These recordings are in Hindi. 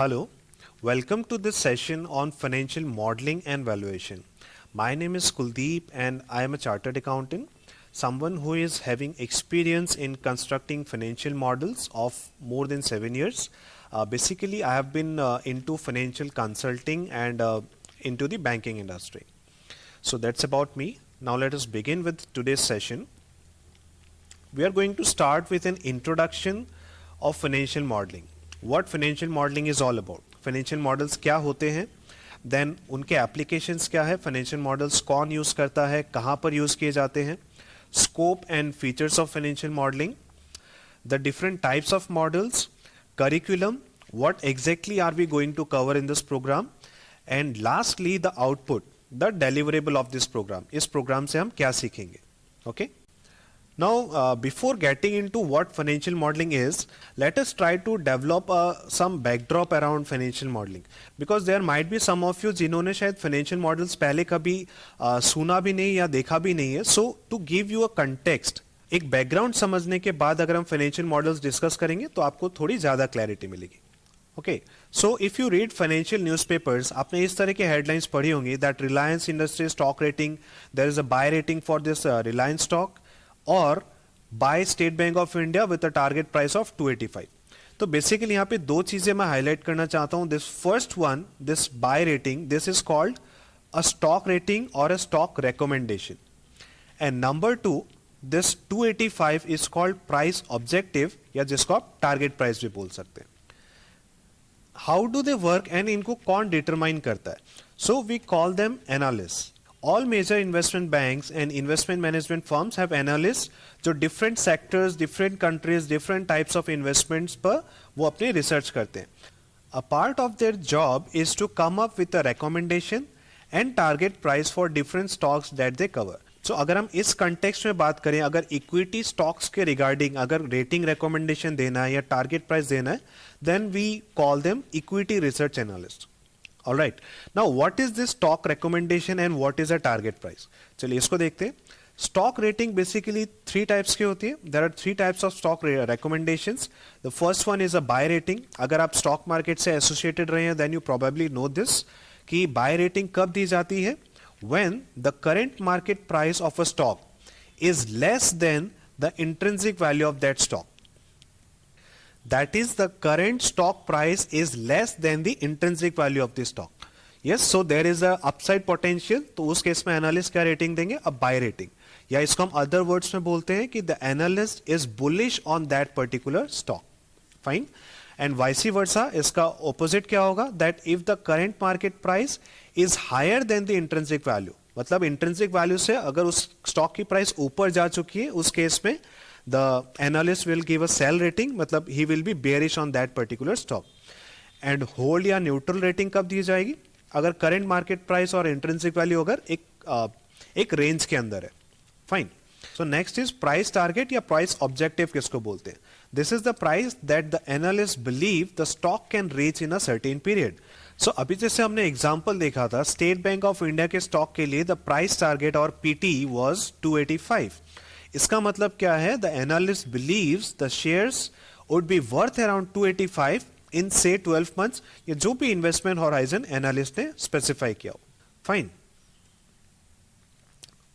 Hello, welcome to this session on financial modeling and valuation. My name is Kuldeep and I am a chartered accountant, someone who is having experience in constructing financial models of more than 7 years. Basically, I have been into financial consulting and into the banking industry. So that's about me. Now let us begin with today's session. We are going to start with an introduction of financial modeling. What financial modeling is all about. Financial models क्या होते हैं, then उनके applications क्या है, financial models कौन use करता है, कहाँ पर use किए जाते हैं, scope and features of financial modeling, the different types of models, curriculum, what exactly are we going to cover in this program, and lastly the output, the deliverable of this program. इस program से हम क्या सीखेंगे, okay? Now, before getting into what financial modeling is, let us try to develop some backdrop around financial modeling. Because there might be some of you जिन्होंने शायद financial models पहले कभी सुना भी नहीं या देखा भी नहीं है. So, to give you a context, एक background समझने के बाद अगर हम financial models discuss करेंगे तो आपको थोड़ी ज़्यादा clarity मिलेगी. Okay, so if you read financial newspapers, आपने इस तरह के headlines पढ़ी होंगी that Reliance Industries stock rating, there is a buy rating for this Reliance stock. और by state bank of India with a target price of 285. तो बेसिकली यहाँ पे दो चीजें मैं हाईलाइट करना चाहता हूं. This first one, this buy rating, this is called a stock rating और a stock recommendation. And number two, this 285 is called price objective, या जिसको आप टारगेट प्राइस भी बोल सकते हैं. How do they work and इनको कौन डिटरमाइन करता है? So we call them analyst. All major investment banks and investment management firms have analysts जो different sectors, different countries, different types of investments पर वो अपनी research करते हैं. A part of their job is to come up with a recommendation and target price for different stocks that they cover. So अगर हम इस context में बात करें, अगर equity stocks के regarding अगर rating recommendation देना है या target price देना है, then we call them equity research analysts. Alright. Now what is this stock recommendation and what is a target price? चलिए इसको देखते हैं. Stock rating basically three types की होती है. There are three types of stock recommendations. The first one is a buy rating. अगर आप stock market से associated रहे हैं then you probably know this कि buy rating कब दी जाती है? When the current market price of a stock is less than the intrinsic value of that stock. That is, the current stock price is less than the intrinsic value of the stock. Yes, so there is a upside potential. तो उस केस में एनालिस्ट क्या रेटिंग देंगे? अब बाय रेटिंग, या इसको हम अदर वर्ड्स में बोलते हैं कि the analyst is bullish on that particular stock. Fine. And vice versa, इसका ऑपोजिट क्या होगा? That if the current market price is higher than the intrinsic value, मतलब इंट्रिंसिक वैल्यू से अगर उस स्टॉक की प्राइस ऊपर जा चुकी है, उस केस में the analyst will give a sell rating, मतलब he will be bearish on that particular stock. And hold या neutral rating कब दी जाएगी? अगर current market price और intrinsic value अगर एक range के अंदर है. Fine. So next is price target या price objective किसको बोलते हैं? This is the price that the analyst believe the stock can reach in a certain period. So अभी जैसे हमने example देखा था, State Bank of India के stock के लिए the price target और PT was 285. इसका मतलब क्या है? The analyst believes the shares would be worth around 285 in say 12 months, या जो भी इन्वेस्टमेंट हॉराइजन एनालिस्ट ने स्पेसिफाई किया हो. Fine.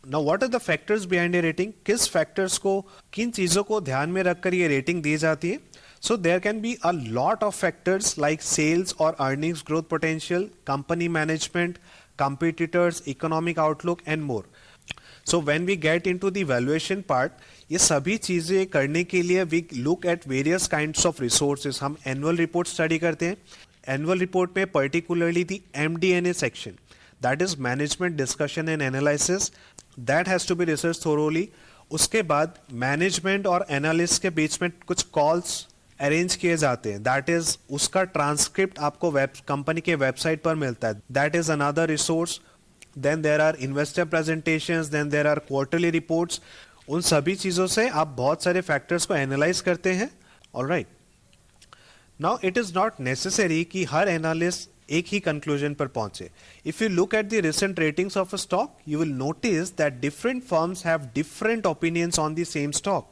Now what are the factors behind a rating? किस फैक्टर्स को, किन चीजों को ध्यान में रखकर ये रेटिंग दी जाती है? So there can be a lot of factors like sales और earnings growth potential, company management, competitors, economic outlook and more. So when we get into the valuation part, ये सभी चीजें करने के लिए we look at various kinds of resources. हम annual report study करते हैं. Annual report में particularly the MD&A section, that is management discussion and analysis, that has to be researched thoroughly. उसके बाद management और analyst के बीच में कुछ calls अरेंज किए जाते हैं. दैट इज, उसका ट्रांसक्रिप्ट आपको कंपनी के वेबसाइट पर मिलता है. That is another resource. Then there are investor presentations, then there are quarterly reports. उन सभी चीजों से आप बहुत सारे फैक्टर्स को एनालाइज करते हैं. Alright. Now it is not necessary कि हर एनालिस्ट एक ही कंक्लूजन पर पहुंचे. If you look at the recent ratings of a stock, you will notice that different firms have different opinions on the same stock.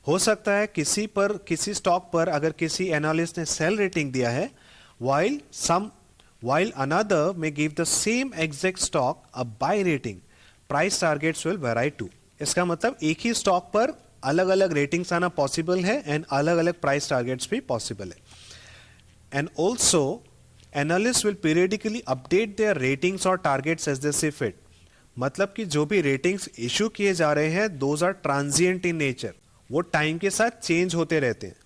हो सकता है किसी स्टॉक पर अगर किसी एनालिस्ट ने सेल रेटिंग दिया है while another may give the same exact stock a buy rating, price targets will vary too. इसका मतलब एक ही स्टॉक पर अलग अलग रेटिंग्स आना पॉसिबल है एंड अलग अलग प्राइस टारगेट्स भी पॉसिबल है. And also analyst will periodically update their ratings और targets as they see fit. मतलब कि जो भी रेटिंग्स इशू किए जा रहे हैं those are transient in nature, वो टाइम के साथ चेंज होते रहते हैं.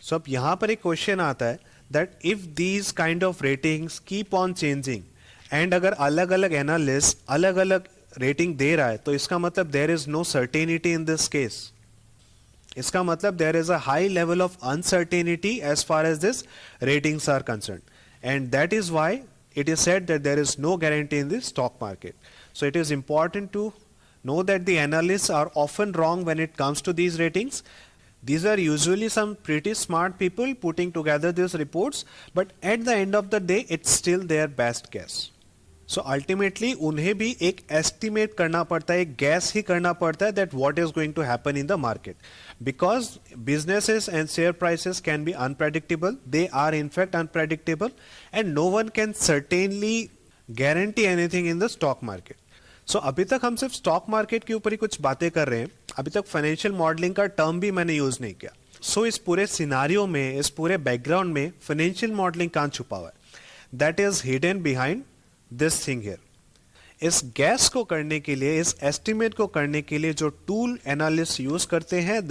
सो अब यहां पर एक क्वेश्चन आता है that if these kind of ratings keep on changing, and अगर अलग अलग एनालिस्ट अलग अलग रेटिंग दे रहा है तो इसका मतलब there is no certainty in this case. इसका मतलब there is a high level of uncertainty as far as this ratings are concern, and that is why it is said that there is no guarantee in the stock market. So it is important to know that the analysts are often wrong when it comes to these ratings. These are usually some pretty smart people putting together these reports, but at the end of the day it's still their best guess. So ultimately उन्हें भी एक estimate करना पड़ता है, एक guess ही करना पड़ता है that what is going to happen in the market. Because businesses and share prices can be unpredictable, they are in fact unpredictable, and no one can certainly guarantee anything in the stock market. So अभी तक हम सिर्फ stock market के ऊपर ही कुछ बातें कर रहे हैं, अभी तक financial modeling का term भी मैंने use नहीं किया. So इस पूरे सिनारियो में, इस पूरे background में financial modeling कहाँ छुपा हुआ है? That is hidden behind this thing here. इस गैस को करने के लिए, इस एस्टिमेट को करने के लिए जो टूल एनालिस्ट यूज करते हैं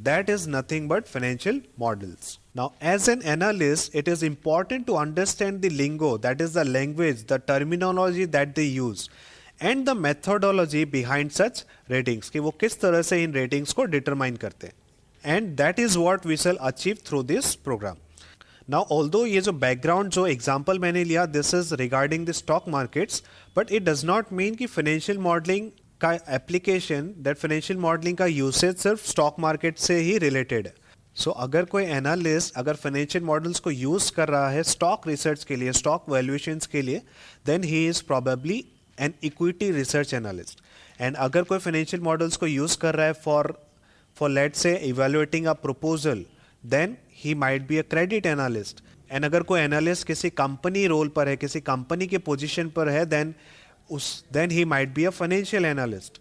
that is nothing but financial models. Now as an analyst it is important to understand the lingo, that is the language, the terminology that they use and the methodology behind such ratings, कि वो किस तरह से इन ratings को determine करते हैं. And that is what we shall achieve through this program. Now although ये जो background जो example मैंने लिया this is regarding the stock markets, but it does not mean कि financial modeling का application, that financial modeling का usage सिर्फ stock market से ही related है. So अगर कोई analyst अगर financial models को use कर रहा है stock research के लिए, stock valuations के लिए, then he is probably an equity research analyst. And अगर कोई financial models को use कर रहा है for let's say evaluating a proposal, then he might be a credit analyst. And अगर कोई analyst किसी company role पर है, किसी company के position पर है, then he might be a financial analyst.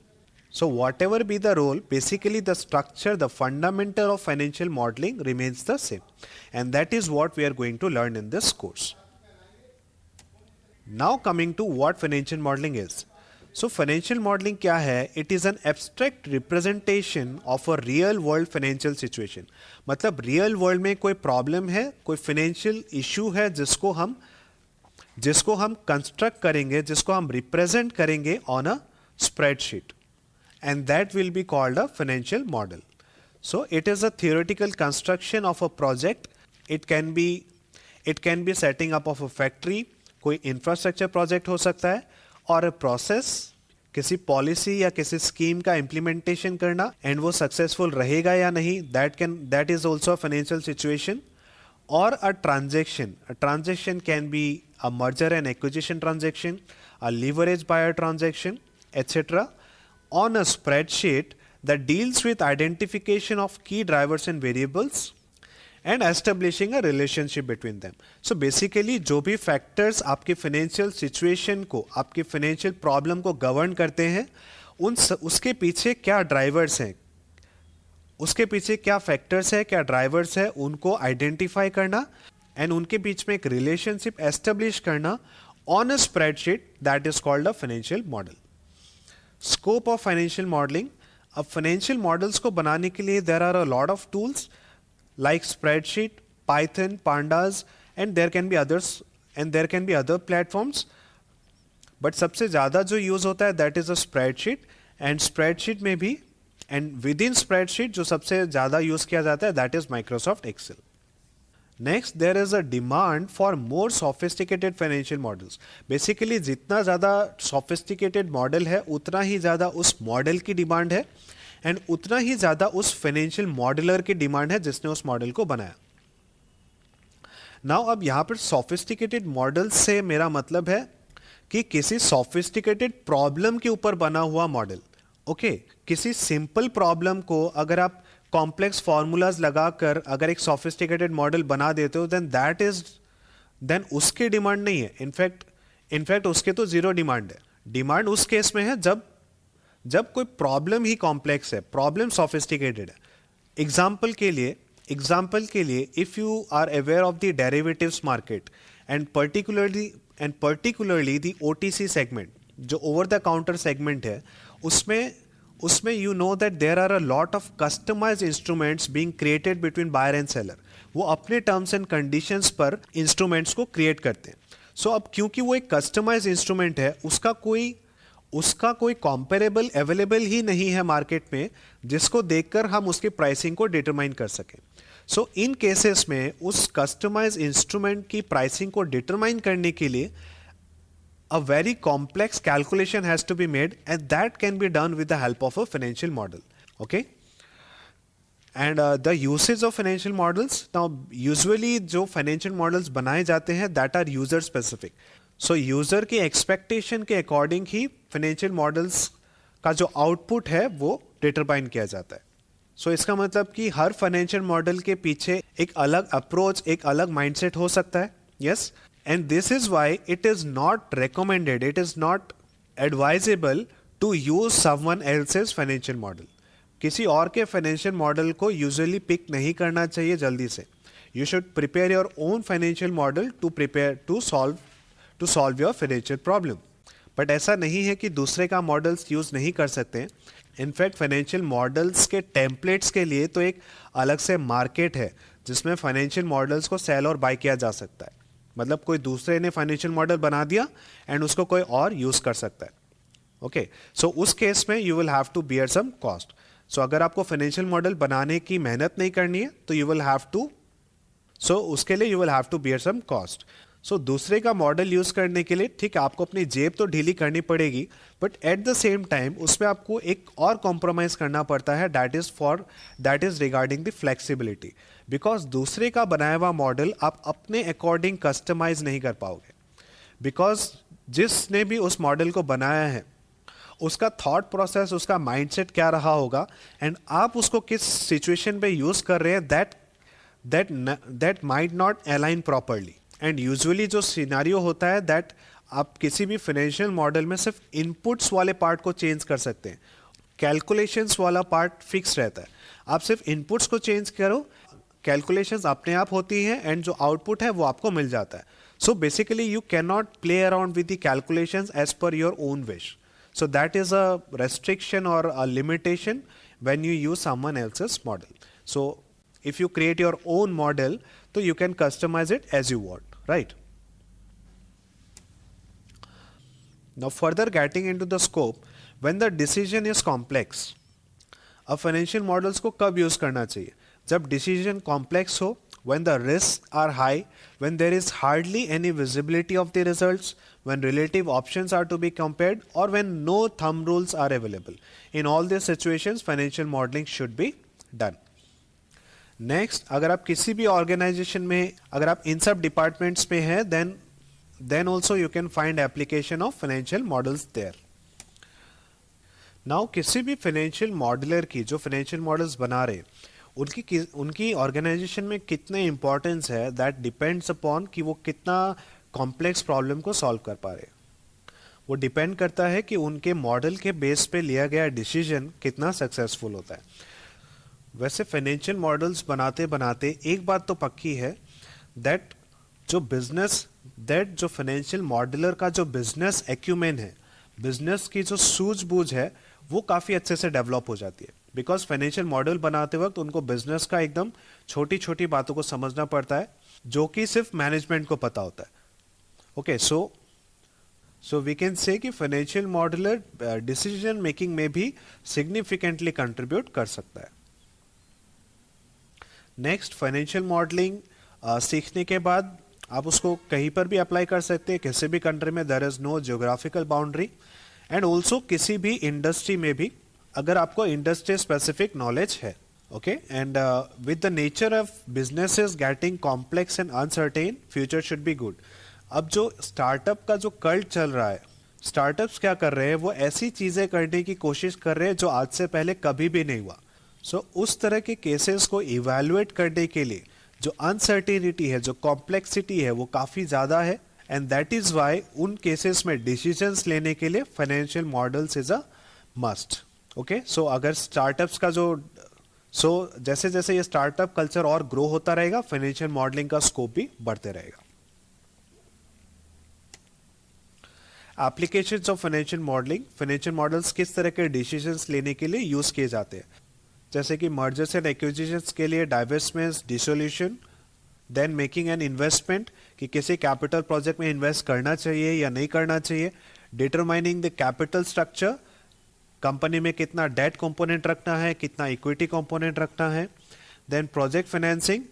So whatever be the role, basically the structure, the fundamental of financial modeling remains the same. And that is what we are going to learn in this course. Now coming to what financial modeling is. So financial modeling क्या है? It is an abstract representation of a real world financial situation. मतलब real world में कोई problem है, कोई financial issue है जिसको हम construct करेंगे, जिसको हम represent करेंगे on a spreadsheet. And that will be called a financial model. So it is a theoretical construction of a project. It can be setting up of a factory, कोई infrastructure project हो सकता है, और a process, किसी पॉलिसी या किसी स्कीम का इम्प्लीमेंटेशन करना एंड वो सक्सेसफुल रहेगा या नहीं, that is also a financial situation. Or a transaction can be a merger and acquisition transaction, a leverage buyer transaction, etc. on a spreadsheet that deals with identification of key drivers and variables and establishing a relationship between them. So basically जो भी factors आपके financial situation को, आपके financial problem को govern करते हैं, उसके पीछे क्या drivers हैं, उसके पीछे क्या factors हैं, क्या drivers हैं, उनको identify करना and उनके बीच में एक relationship establish करना on a spreadsheet, that is called a financial model. Scope of financial modeling. अब financial models को बनाने के लिए there are a lot of tools like spreadsheet, Python, Pandas, and there can be other platforms. But सबसे ज़्यादा जो use होता है that is a spreadsheet, and spreadsheet में भी and within spreadsheet जो सबसे ज़्यादा use किया जाता है that is Microsoft Excel. Next, there is a demand for more sophisticated financial models. Basically जितना ज़्यादा sophisticated model है उतना ही ज़्यादा उस model की demand है एंड उतना ही ज़्यादा उस फाइनेंशियल मॉडलर की डिमांड है जिसने उस मॉडल को बनाया. नाउ अब यहाँ पर सोफिस्टिकेटेड मॉडल से मेरा मतलब है कि किसी सोफिस्टिकेटेड प्रॉब्लम के ऊपर बना हुआ मॉडल. ओके, किसी सिंपल प्रॉब्लम को अगर आप कॉम्प्लेक्स फार्मूलाज लगाकर अगर एक सोफिस्टिकेटेड मॉडल बना देते हो देन उसकी डिमांड नहीं है। इनफैक्ट उसके तो जीरो डिमांड है। डिमांड उस केस में है जब कोई प्रॉब्लम ही कॉम्प्लेक्स है, प्रॉब्लम सोफिस्टिकेटेड है। एग्जाम्पल के लिए if you are aware of the derivatives market and particularly the OTC segment, जो ओवर द काउंटर सेगमेंट है, उसमें you know that there are a lot of customised instruments being created between buyer and seller. वो अपने टर्म्स एंड कंडीशंस पर इंस्ट्रूमेंट्स को क्रिएट करते हैं। सो अब क्योंकि वो एक कस्टमाइज इंस्ट्रूमेंट है, उसका कोई कॉम्पेरेबल अवेलेबल ही नहीं है मार्केट में जिसको देखकर हम उसकी प्राइसिंग को डिटरमाइन कर सकें। सो इन केसेस में उस कस्टमाइज इंस्ट्रूमेंट की प्राइसिंग को डिटरमाइन करने के लिए a very complex calculation has to be made, and that can be done with the help of a financial model. Okay, and the usage of financial models, now usually जो financial models बनाए जाते हैं that are user specific. So user की expectation के according ही financial models का जो output है वो determine किया जाता है। So इसका मतलब कि हर financial model के पीछे एक अलग approach, एक अलग mindset हो सकता है। Yes, and this is why it is not recommended, it is not advisable to use someone else's financial model. किसी और के financial model को usually pick नहीं करना चाहिए जल्दी से। You should prepare your own financial model to solve your financial problem. But ऐसा नहीं है कि दूसरे का models use नहीं कर सकते हैं। इनफैक्ट फाइनेंशियल मॉडल्स के टेम्पलेट्स के लिए तो एक अलग से मार्केट है जिसमें फाइनेंशियल मॉडल्स को सेल और बाय किया जा सकता है। मतलब कोई दूसरे ने फाइनेंशियल मॉडल बना दिया एंड उसको कोई और यूज कर सकता है। ओके, सो उस केस में you will have to bear some cost. So अगर आपको फाइनेंशियल मॉडल बनाने की मेहनत नहीं करनी है तो उसके लिए you will have to bear some cost. So दूसरे का मॉडल यूज करने के लिए ठीक है, आपको अपनी जेब तो ढीली करनी पड़ेगी, but at the same time उसमें आपको एक और कॉम्प्रोमाइज करना पड़ता है, that is regarding the flexibility. Because दूसरे का बनाया हुआ मॉडल आप अपने अकॉर्डिंग कस्टमाइज नहीं कर पाओगे, बिकॉज जिसने भी उस मॉडल को बनाया है उसका थॉट प्रोसेस, उसका माइंडसेट क्या रहा होगा एंड आप उसको किस सिचुएशन पे यूज कर रहे हैं, that might not align properly. And usually जो सिनारियो होता है दैट आप किसी भी फाइनेंशियल मॉडल में सिर्फ इनपुट्स वाले पार्ट को चेंज कर सकते हैं, कैलकुलेशंस वाला पार्ट फिक्स रहता है। आप सिर्फ इनपुट्स को चेंज करो, कैलकुलेशंस अपने आप होती हैं एंड जो आउटपुट है वो आपको मिल जाता है। So basically you can not play around with the calculations as per your own wish. So that is a restriction or a limitation when you use someone else's model. So if you create your own model, so you can customize it as you want, right? Now further getting into the scope, when the decision is complex, अब फाइनेंशियल मॉडल्स को कब यूज करना चाहिए? जब डिसीजन कॉम्प्लेक्स हो, when the risks are high, when there is hardly any visibility of the results, when relative options are to be compared, or when no thumb rules are available. In all these situations, financial modeling should be done. Next, अगर आप किसी भी ऑर्गेनाइजेशन में, अगर आप इन सब डिपार्टमेंट्स में हैं, then also you can find application of financial models there. Now, किसी भी फाइनेंशियल मॉडलर की जो फाइनेंशियल मॉडल्स बना रहे उनकी ऑर्गेनाइजेशन में कितने इंपॉर्टेंस है, दैट डिपेंड्स अपॉन कि वो कितना कॉम्प्लेक्स प्रॉब्लम को सॉल्व कर पा रहे। वो डिपेंड करता है कि उनके मॉडल के बेस पे लिया गया डिसीजन कितना सक्सेसफुल होता है। वैसे फाइनेंशियल मॉडल्स बनाते बनाते एक बात तो पक्की है, दैट जो फाइनेंशियल मॉडलर का जो बिजनेस एक्यूमेन है, बिजनेस की जो सूझबूझ है, वो काफ़ी अच्छे से डेवलप हो जाती है। बिकॉज फाइनेंशियल मॉडल बनाते वक्त उनको बिजनेस का एकदम छोटी छोटी बातों को समझना पड़ता है जो कि सिर्फ मैनेजमेंट को पता होता है। Okay, so we can say कि फाइनेंशियल मॉडलर डिसीजन मेकिंग में भी सिग्निफिकेंटली कंट्रीब्यूट कर सकता है। नेक्स्ट, फाइनेंशियल मॉडलिंग सीखने के बाद आप उसको कहीं पर भी अप्लाई कर सकते हैं, किसी भी कंट्री में, there is no geographical boundary. And also किसी भी इंडस्ट्री में भी, अगर आपको इंडस्ट्री स्पेसिफिक नॉलेज है। Okay, and with the nature of businesses getting complex and uncertain, future should be good. अब जो स्टार्टअप का जो कल्ट चल रहा है, स्टार्टअप्स क्या कर रहे हैं, वो ऐसी चीजें करने की कोशिश कर रहे हैं जो आज से पहले कभी भी नहीं हुआ। सो उस तरह के केसेस को इवैल्यूएट करने के लिए जो अनसर्टेनिटी है, जो कॉम्प्लेक्सिटी है, वो काफ़ी ज़्यादा है, एंड दैट इज़ वाई उन केसेस में डिसीजंस लेने के लिए financial models is a must. Okay, so अगर स्टार्टअप्स का जैसे जैसे ये स्टार्टअप कल्चर और ग्रो होता रहेगा, फाइनेंशियल मॉडलिंग का स्कोप भी बढ़ते रहेगा। Applications of financial modelling, financial models किस तरह के डिसीजंस लेने के लिए यूज किए जाते हैं, जैसे कि मर्जर्स एंड एक्विजिशंस के लिए divestments, dissolution, then making an investment कि किसी कैपिटल प्रोजेक्ट में इन्वेस्ट करना चाहिए या नहीं करना चाहिए, determining the capital structure, company में कितना डेट कंपोनेंट रखना है, कितना इक्विटी कंपोनेंट रखना है, देन प्रोजेक्ट फाइनेंसिंग।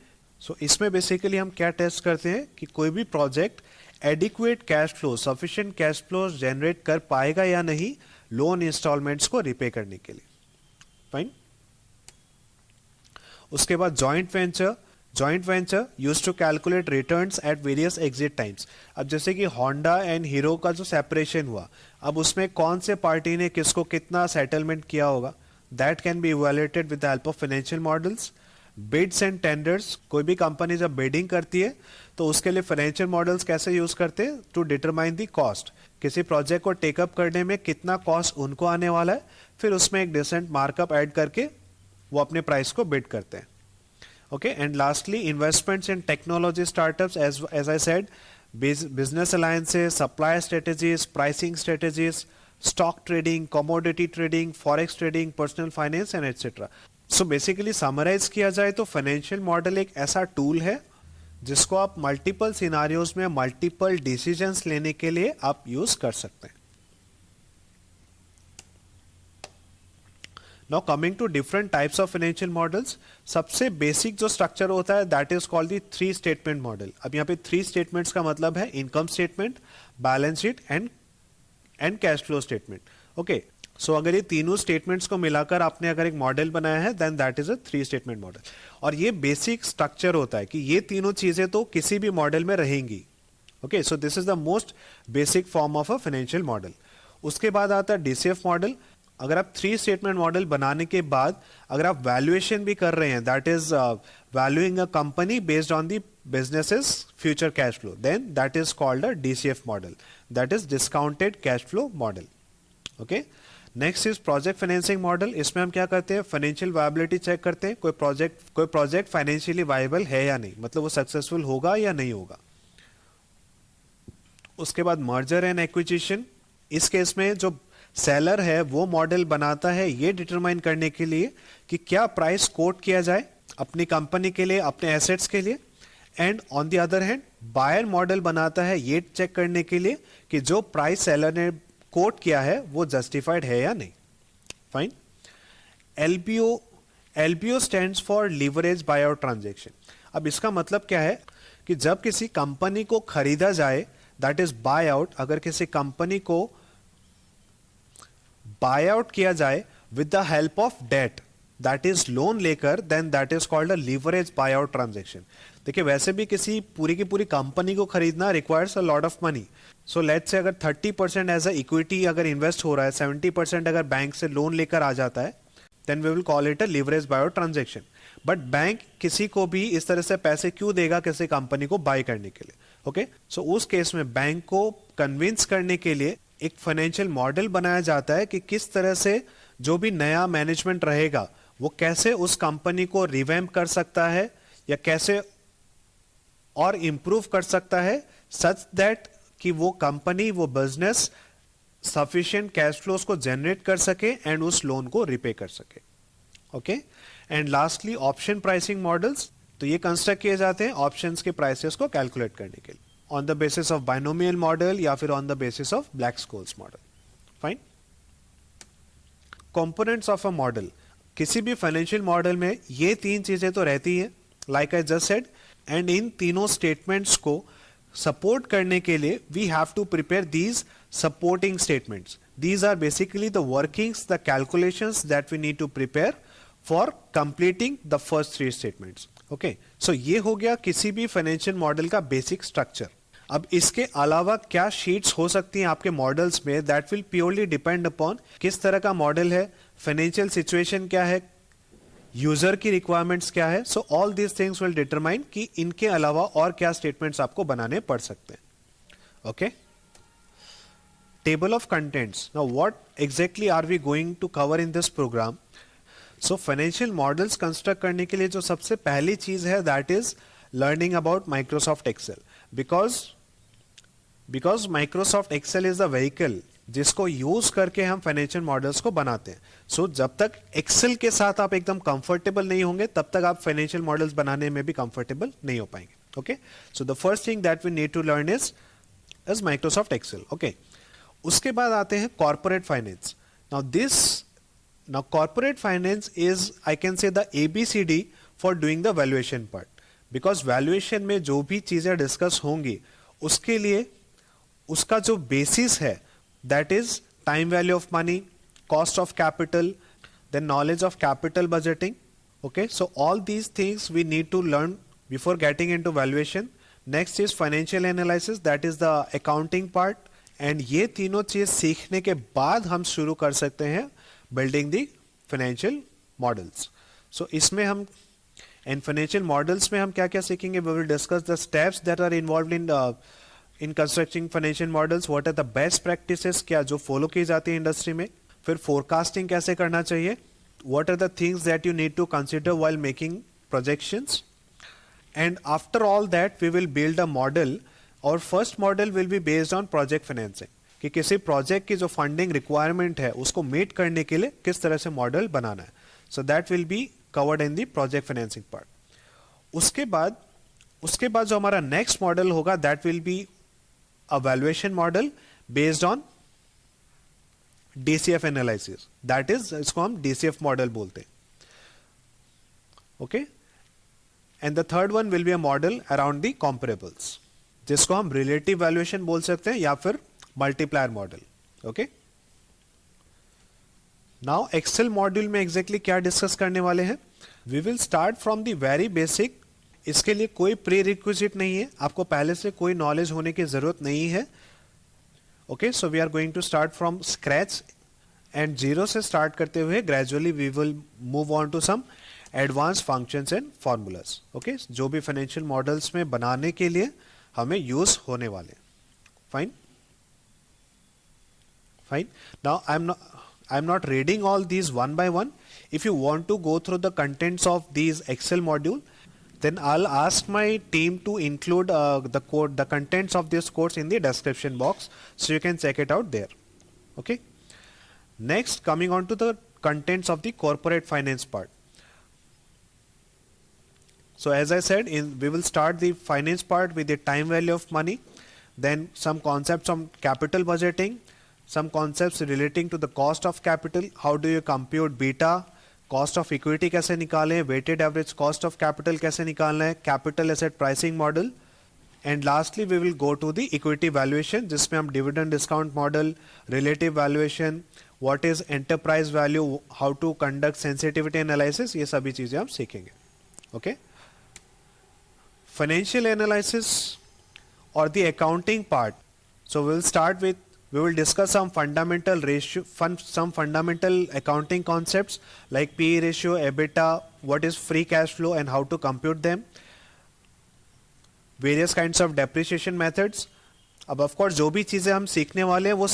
सो इसमें बेसिकली हम क्या टेस्ट करते हैं कि कोई भी project adequate cash flow, sufficient cash flow generate कर पाएगा या नहीं लोन इंस्टॉलमेंट्स को रिपे करने के लिए। फाइन। उसके बाद joint venture use to calculate returns at various exit times. अब जैसे कि होंडा एंड हीरो का जो सेपरेशन हुआ, अब उसमें कौन से पार्टी ने किसको कितना सेटलमेंट किया होगा, that can be evaluated with the help of financial models. Bids and tenders, कोई भी कंपनी जब बिडिंग करती है तो उसके लिए फाइनेंशियल मॉडल्स कैसे यूज करते हैं, टू डिटरमाइन द कॉस्ट, किसी प्रोजेक्ट को टेकअप करने में कितना कॉस्ट उनको आने वाला है, फिर उसमें एक डिसेंट मार्कअप ऐड करके वो अपने प्राइस को बिड करते हैं। Okay, and lastly, investments in technology startups, as I said, business alliances, supply strategies, pricing strategies, stock trading, commodity trading, forex trading, personal finance, and etc. So basically, summarize किया जाए तो फाइनेंशियल मॉडल एक ऐसा टूल है जिसको आप मल्टीपल सिनारियोज में मल्टीपल डिसीजंस लेने के लिए आप यूज कर सकते हैं। Now coming to different types of financial models, सबसे बेसिक जो स्ट्रक्चर होता है that is called the 3 statement model. अब यहाँ पे 3 स्टेटमेंट्स का मतलब है income statement, balance sheet and cash flow statement. Okay, so अगर ये तीनों स्टेटमेंट्स को मिलाकर आपने अगर एक मॉडल बनाया है then that is a 3 statement model. और ये बेसिक स्ट्रक्चर होता है कि ये तीनों चीजें तो किसी भी मॉडल में रहेंगी। Okay, so this is the most basic form of a financial model. उसके बाद आता है DCF मॉडल। अगर आप 3 स्टेटमेंट मॉडल बनाने के बाद अगर आप वैल्यूएशन भी कर रहे हैं, that is valuing a company based on the businesses future cash flow, then that is called a DCF model, that is discounted cash flow model. Okay, next is project financing model. इसमें हम क्या करते हैं, फाइनेंशियल वायबिलिटी चेक करते हैं, कोई प्रोजेक्ट फाइनेंशियली वायबल है या नहीं, मतलब वो सक्सेसफुल होगा या नहीं होगा। उसके बाद मर्जर एंड एक्विजिशन, इस केस में जो सेलर है वो मॉडल बनाता है ये डिटरमाइन करने के लिए कि क्या प्राइस कोट किया जाए अपनी कंपनी के लिए, अपने एसेट्स के लिए, and on the other hand buyer model बनाता है ये चेक करने के लिए कि जो प्राइस सेलर ने कोट किया है वो जस्टिफाइड है या नहीं। Fine. LBO stands for leverage buyout transaction. अब इसका मतलब क्या है कि जब किसी कंपनी को खरीदा जाए, दैट इज बाय आउट, अगर किसी कंपनी को बाय आउट किया जाए with the help of debt, that is loan लेकर, then that is called a leverage buy out transaction. देखिए वैसे भी किसी पूरी की पूरी कंपनी को खरीदना requires a lot of money. So let's say अगर 30% एज अ इक्विटी अगर इन्वेस्ट हो रहा है, 70% अगर बैंक से लोन लेकर आ जाता है, then we will call it a leverage buy out transaction. But bank किसी को भी इस तरह से पैसे क्यों देगा किसी कंपनी को बाय करने के लिए? ओके, सो उस केस में बैंक को कन्विंस करने के लिए एक फाइनेंशियल मॉडल बनाया जाता है कि किस तरह से जो भी नया मैनेजमेंट रहेगा वो कैसे उस कंपनी को रिवैम्प कर सकता है या कैसे और इंप्रूव कर सकता है, सच दैट कि वो कंपनी, वो बिजनेस सफिशिएंट कैश फ्लोस को जनरेट कर सके एंड उस लोन को रिपे कर सके। Okay, and lastly option pricing models, तो ये कंस्ट्रक्ट किए जाते हैं ऑप्शंस के प्राइसेस को कैलकुलेट करने के लिए on the basis of binomial model या फिर on the basis of black-Scholes model. Fine. Components of a model, किसी भी फाइनेंशियल मॉडल में ये 3 चीजें तो रहती हैं, like I just said, and इन तीनों स्टेटमेंट्स को सपोर्ट करने के लिए we have to prepare these supporting statements. These are basically the workings, the calculations that we need to prepare for completing the first 3 statements. Okay, so ये हो गया किसी भी फाइनेंशियल मॉडल का बेसिक स्ट्रक्चर। अब इसके अलावा क्या शीट्स हो सकती हैं आपके मॉडल्स में, that will purely depend upon किस तरह का मॉडल है, फाइनेंशियल सिचुएशन क्या है, यूजर की रिक्वायरमेंट्स क्या है. सो all these things will determine कि इनके अलावा और क्या स्टेटमेंट्स आपको बनाने पड़ सकते हैं. Okay. Table of contents. Now what exactly are we going to cover in this program? So financial models construct करने के लिए जो सबसे पहली चीज है that is learning about Microsoft Excel. Because Microsoft Excel is the vehicle जिसको यूज करके हम फाइनेंशियल मॉडल्स को बनाते हैं. सो जब तक एक्सेल के साथ आप एकदम कंफर्टेबल नहीं होंगे तब तक आप फाइनेंशियल मॉडल्स बनाने में भी कंफर्टेबल नहीं हो पाएंगे. Okay. So the first thing that we need to learn is Microsoft Excel. Okay. उसके बाद आते हैं corporate finance. Now corporate finance is I can say the ABCD for doing the valuation part. Because valuation में जो भी चीजें डिस्कस होंगी उसके लिए उसका जो बेसिस है that is time value of money, cost of capital, then knowledge of capital budgeting. Okay. So all these things we need to learn before getting into valuation. Next is financial analysis that is the accounting part. And ये तीनों चीज सीखने के बाद हम शुरू कर सकते हैं बिल्डिंग दी फाइनेंशियल मॉडल्स. सो इसमें हम इन फाइनेंशियल मॉडल्स में हम क्या क्या सीखेंगे. We will discuss the steps that are involved in constructing financial models. What are the best practices क्या जो फॉलो की जाती है इंडस्ट्री में. फिर फोरकास्टिंग कैसे करना चाहिए. What are the things that you need to consider while making projections. And after all that we will build a model. और first model will be based on project financing कि किसी प्रोजेक्ट की जो फंडिंग रिक्वायरमेंट है उसको मीट करने के लिए किस तरह से मॉडल बनाना है. So that will be covered in the project financing part. उसके बाद जो हमारा नेक्स्ट मॉडल होगा that will be a valuation model based on DCF analysis. That is इसको हम DCF मॉडल बोलते हैं. Okay. And the third one will be a model around the comparables जिसको हम रिलेटिव वैल्यूएशन बोल सकते हैं या फिर multiplier model. Okay. Now excel module में एग्जैक्टली क्या डिस्कस करने वाले हैं. We will start from the very basic. इसके लिए कोई प्री रिक्विजिट नहीं है. आपको पहले से कोई नॉलेज होने की जरूरत नहीं है. Okay. So we are going to start from scratch and zero से स्टार्ट करते हुए gradually we will move on to some advance functions and formulas. Okay. जो भी फाइनेंशियल मॉडल्स में बनाने के लिए हमें यूज होने वाले. Fine. Now I am not reading all these one by one. If you want to go through the contents of these Excel module then I'll ask my team to include the contents of this course in the description box so you can check it out there. Okay. Next, coming on to the contents of the corporate finance part. So as I said, we will start the finance part with the time value of money, then some concepts on capital budgeting, some concepts relating to the cost of capital, how do you compute beta, cost of equity कैसे निकालें, weighted average cost of capital कैसे निकालना है, capital asset pricing model. And lastly we will go to the equity valuation जिसमें हम dividend discount model, relative valuation, what is enterprise value, how to conduct sensitivity analysis, ये सभी चीजें हम सीखेंगे. ओके. फाइनेंशियल एनालिसिस और the accounting part. So we will start with we will discuss some fundamental accounting concepts like PE ratio, EBITDA, what is free cash flow and how to compute them, various kinds of depreciation methods. अब of course जो भी चीजें हम सीखने वाले हैं वो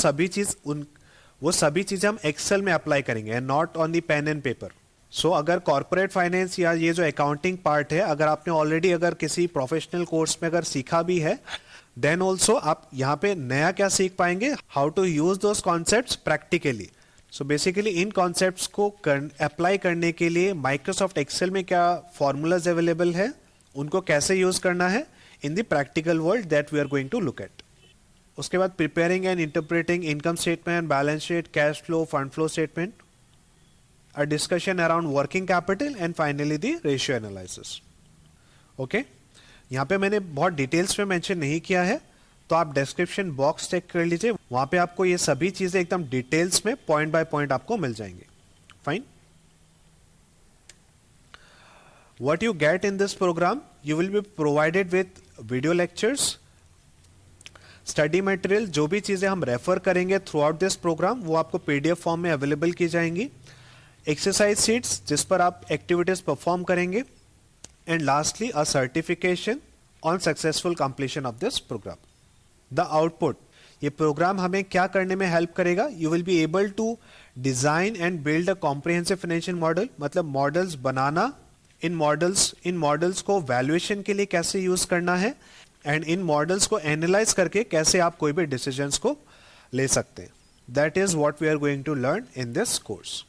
सभी चीजें हम एक्सेल में अप्लाई करेंगे and not on the pen and paper. सो अगर कॉर्पोरेट फाइनेंस या ये जो अकाउंटिंग पार्ट है अगर आपने ऑलरेडी अगर किसी प्रोफेशनल कोर्स में अगर सीखा भी है देन ऑल्सो आप यहाँ पे नया क्या सीख पाएंगे, how to use those concepts practically. So basically इन कॉन्सेप्ट्स को अप्लाई करने के लिए माइक्रोसॉफ्ट एक्सेल में क्या फॉर्मूलाज अवेलेबल है, उनको कैसे यूज करना है in the practical world that we are going to look at. उसके बाद preparing and interpreting income statement, balance sheet, cash flow, fund flow statement, a discussion around working capital and finally the ratio analysis. Okay. यहाँ पे मैंने बहुत डिटेल्स में मेंशन नहीं किया है तो आप डिस्क्रिप्शन बॉक्स चेक कर लीजिए, वहां पे आपको ये सभी चीजें एकदम डिटेल्स में पॉइंट बाय पॉइंट आपको मिल जाएंगे. Fine. What you get in this program, you will be provided with video lectures, study material, जो भी चीजें हम रेफर करेंगे थ्रू आउट दिस प्रोग्राम वो आपको PDF फॉर्म में अवेलेबल की जाएंगी. एक्सरसाइज शीट्स जिस पर आप एक्टिविटीज परफॉर्म करेंगे, and lastly a certification on successful completion of this programme. The output, ये प्रोग्राम हमें क्या करने में हेल्प करेगा? You will be able to design and build a comprehensive financial model, मतलब मॉडल्स बनाना, इन मॉडल्स को वैल्यूएशन के लिए कैसे यूज करना है, एंड इन मॉडल्स को एनालाइज करके कैसे आप कोई भी डिसीजंस को ले सकते हैं। That is what we are going to learn in this course.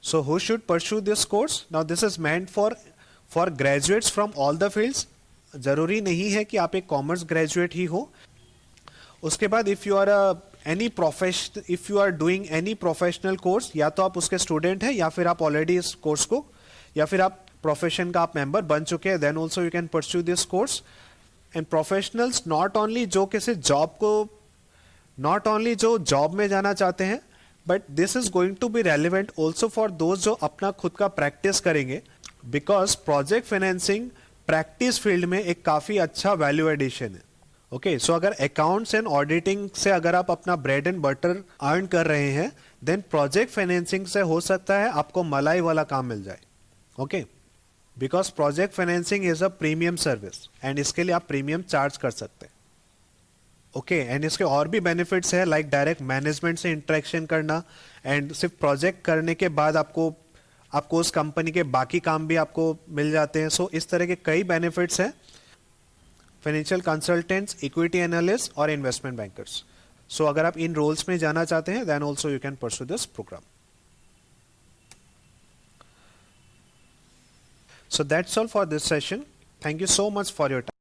So who should pursue this course? Now this is meant for graduates from all the fields. जरूरी नहीं है कि आप एक कॉमर्स ग्रेजुएट ही हो। उसके बाद if you are doing any professional course, या तो आप उसके स्टूडेंट हैं या फिर आप ऑलरेडी इस कोर्स को, या फिर आप प्रोफेशन का आप मेंबर बन चुके हैं, then also you can pursue this course. And professionals not only जो जॉब में जाना चाहते हैं, but this is going to be relevant also for those जो अपना खुद का प्रैक्टिस करेंगे, because project financing practice field में एक काफी अच्छा वैल्यू एडिशन है। ओके, सो अगर अकाउंट्स एंड ऑडिटिंग से अगर आप अपना ब्रेड एंड बटर अर्न कर रहे हैं, देन प्रोजेक्ट फाइनेंसिंग से हो सकता है आपको मलाई वाला काम मिल जाए। Okay, because project financing is a premium service and इसके लिए आप प्रीमियम चार्ज कर सकते हैं। ओके, एंड इसके और भी बेनिफिट्स है, लाइक डायरेक्ट मैनेजमेंट से इंटरेक्शन करना, एंड सिर्फ प्रोजेक्ट करने के बाद आपको उस कंपनी के बाकी काम भी आपको मिल जाते हैं। सो इस तरह के कई बेनिफिट्स हैं फाइनेंशियल कंसल्टेंट्स, इक्विटी एनालिस्ट और इन्वेस्टमेंट बैंकर्स। सो अगर आप इन रोल्स में जाना चाहते हैं, then also you can pursue this programme. So that's all for this session. Thank you so much for your time.